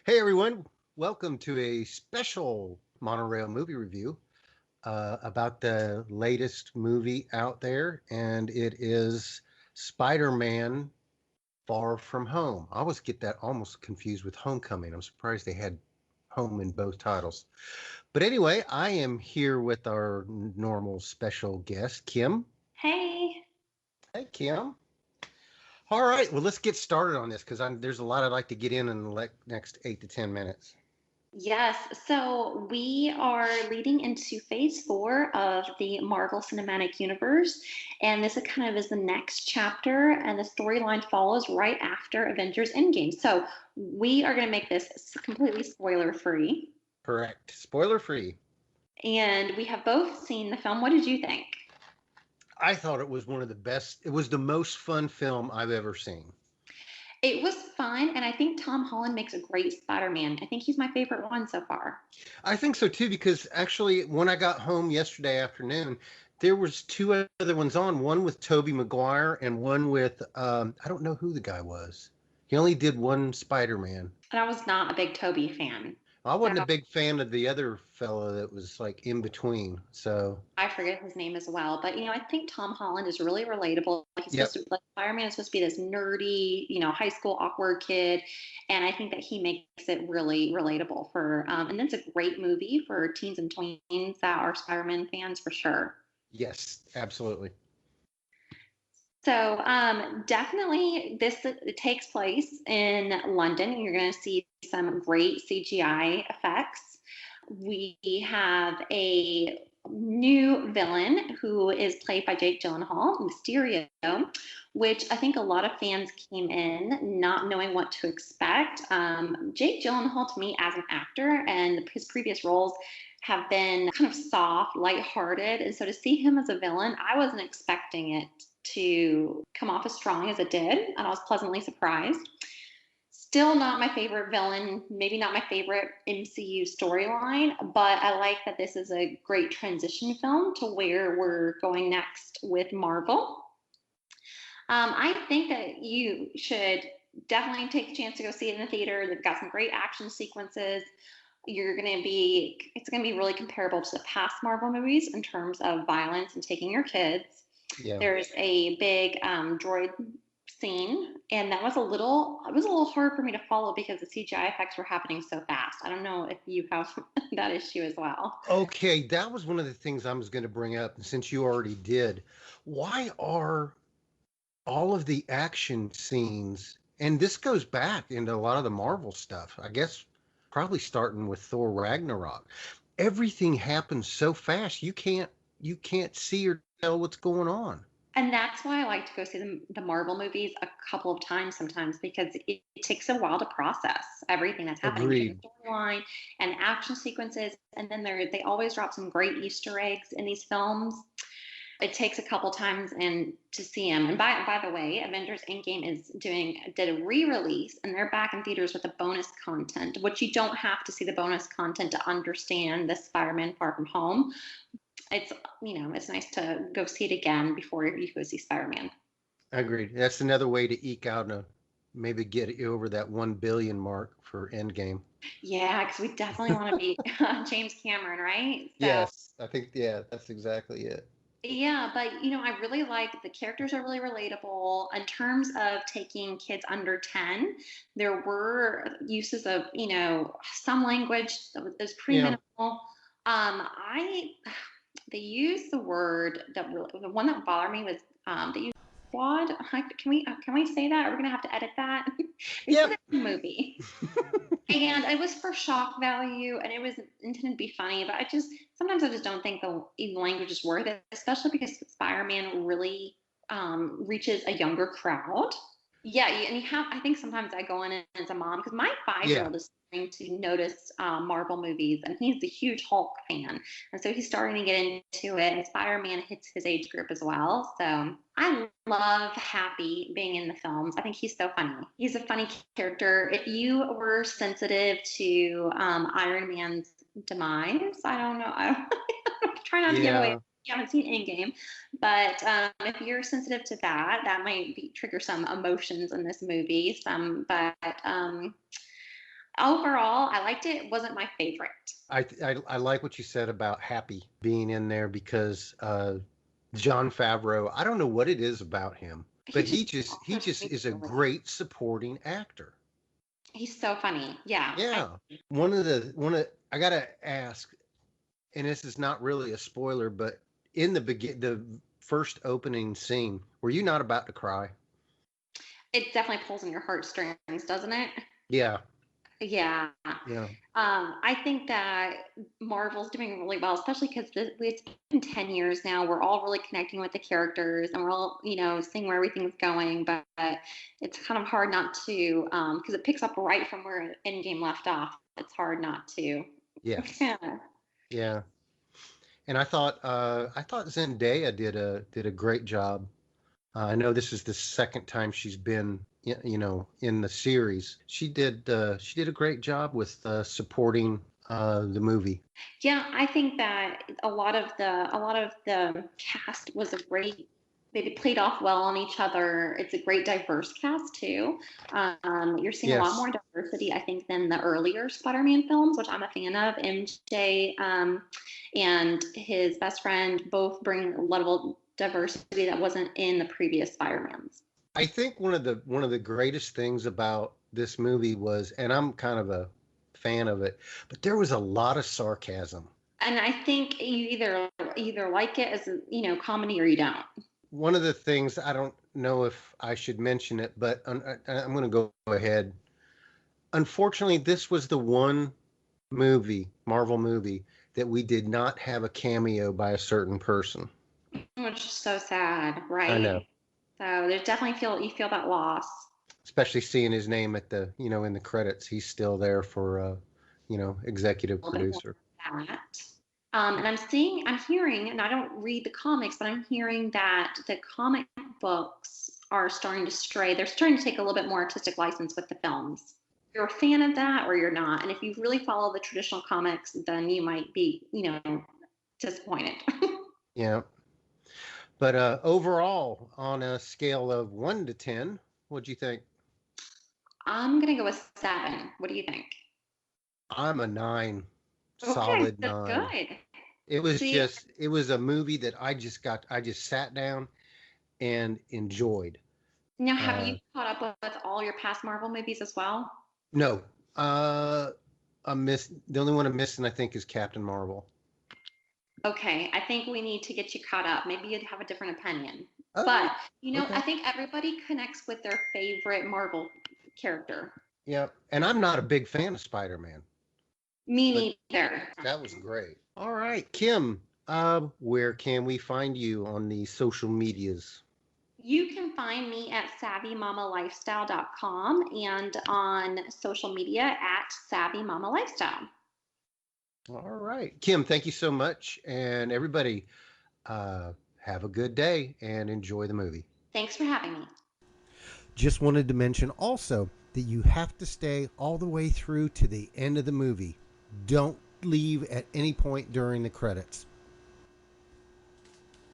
Hey everyone, welcome to a special Monorail movie review about the latest movie out there, and it is Spider-Man Far From Home. I always get that almost confused with Homecoming. I'm surprised they had home in both titles. But anyway, I am here with our normal special guest, Kim. Hey. Hey, Kim. All right, well, let's get started on this because there's a lot I'd like to get in the next 8 to 10 minutes. Yes, so we are leading into phase four of the Marvel Cinematic Universe, and this is kind of is the next chapter, and the storyline follows right after Avengers Endgame. So we are going to make this completely spoiler free, Correct. Spoiler free. and we have both seen the film. What did you think? I thought it was one of the best. It was the most fun film I've ever seen. It was fun, and I think Tom Holland makes a great Spider-Man. I think he's my favorite one so far. I think so too because actually when I got home yesterday afternoon, there was two other ones on, one with Tobey Maguire and one with I don't know who the guy was. He only did one Spider-Man. And I was not a big Toby fan. I So wasn't a big fan of the other fellow that was like in between. So, I forget his name as well, but I think Tom Holland is really relatable. He's supposed yep. to like Fireman is supposed to be this nerdy, high school awkward kid, and I think that he makes it really relatable for. And then it's a great movie for teens and tweens that are Spider-Man fans for sure. Yes, absolutely. So definitely, this it takes place in London. You're going to see some great CGI effects. We have a new villain who is played by Jake Gyllenhaal, Mysterio, which I think a lot of fans came in not knowing what to expect. Jake Gyllenhaal, to me, as an actor, and his previous roles have been kind of soft, lighthearted, and so to see him as a villain, I wasn't expecting it to come off as strong as it did, and I was pleasantly surprised. Still not my favorite villain, maybe not my favorite MCU storyline, but I like that this is a great transition film to where we're going next with Marvel. I think that you should definitely take a chance to go see it in the theater. They've got some great action sequences. It's going to be really comparable to the past Marvel movies in terms of violence and taking your kids. Yeah. There's a big droid scene, and it was a little hard for me to follow because the CGI effects were happening so fast. I don't know if you have that issue as well. Okay, that was one of the things I was going to bring up, and since you already did. Why are all of the action scenes, and this goes back into a lot of the Marvel stuff, I guess probably starting with Thor Ragnarok. Everything happens so fast you can't see or tell what's going on. And that's why I like to go see the Marvel movies a couple of times sometimes because it takes a while to process everything that's happening between Agreed. the storyline and action sequences. And then they always drop some great Easter eggs in these films. It takes a couple times and to see them. And by the way, Avengers Endgame did a re-release, and they're back in theaters with the bonus content, which you don't have to see the bonus content to understand the Spider-Man Far From Home. It's nice to go see it again before you go see Spider-Man. Agreed. That's another way to eke out maybe get you over that 1 billion mark for Endgame. Yeah, because we definitely want to be James Cameron, right? So Yes, I think yeah, that's exactly it. yeah, but I really like the characters are really relatable in terms of taking kids under 10. There were uses of, some language that was pretty Yeah. minimal. I they used the word the one that bothered me was they used quad. Can we say that? Are we gonna have to edit that? They said Yep. it in the movie. And it was for shock value and it was intended to be funny, but sometimes I just don't think the language is worth it, especially because Spider-Man really reaches a younger crowd. Yeah, and I think sometimes I go in as a mom because my 5 year Yeah. old is starting to notice Marvel movies and he's a huge Hulk fan. And so he's starting to get into it, and Spider Man hits his age group as well. So I love Happy being in the films. I think he's so funny. He's a funny character. If you were sensitive to Iron Man's demise, I don't know. I try not to give away. Yeah. You haven't seen Endgame, but if you're sensitive to that might trigger some emotions in this movie. But Overall, I liked it. It wasn't my favorite. I like what you said about Happy being in there because Jon Favreau, I don't know what it is about him, He but just he just is a great supporting actor. he's so funny. Yeah. Yeah. I gotta ask, and this is not really a spoiler, but in the first opening scene, were you not about to cry? It definitely pulls on your heartstrings, doesn't it? Yeah. Yeah. Yeah. I think that Marvel's doing really well, especially because it's been 10 years now. We're all really connecting with the characters and we're all, seeing where everything's going. But it's kind of hard not to, because it picks up right from where Endgame left off. It's hard not to. Yes. Yeah. Yeah. And I thought Zendaya did a great job. I know this is the second time she's been, in the series. She did a great job with supporting the movie. Yeah, I think that a lot of the cast was a great. They played off well on each other. It's a great diverse cast too. You're seeing a lot Yes. more diversity, I think, than the earlier Spider-Man films, which I'm a fan of. MJ and his best friend both bring a level of diversity that wasn't in the previous Spider-Mans. I think one of the greatest things about this movie was, and I'm kind of a fan of it, but there was a lot of sarcasm. And I think you either like it as a comedy or you don't. One of the things, I don't know if I should mention it, but I'm going to go ahead. Unfortunately, this was the one Marvel movie, that we did not have a cameo by a certain person. Which is so sad, I know, right? So there's definitely you feel that loss. especially seeing his name at in the credits. He's still there for, executive A little bit more producer. than that. And I'm hearing, and I don't read the comics, but I'm hearing that the comic books are starting to stray. They're starting to take a little bit more artistic license with the films. You're a fan of that or you're not. And if you really follow the traditional comics, then you might be, disappointed. Yeah. But overall, on a scale of 1 to 10, what'd you think? I'm gonna go with 7. What do you think? I'm a 9, Okay, solid that's 9. good. See, It was a movie that I just sat down and enjoyed. now have Uh, you caught up with all your past Marvel movies as well? no, the only one I'm missing, I think, is Captain Marvel. Okay, I think we need to get you caught up. Maybe you'd have a different opinion. Oh, But, I okay. think everybody connects with their favorite Marvel character. Yeah. And I'm not a big fan of Spider-Man, but Me neither. that was great. All right, Kim, where can we find you on the social medias? You can find me at savvymamalifestyle.com and on social media at savvymamalifestyle. All right. Kim, thank you so much. And everybody, have a good day and enjoy the movie. Thanks for having me. Just wanted to mention also that you have to stay all the way through to the end of the movie. Don't leave at any point during the credits.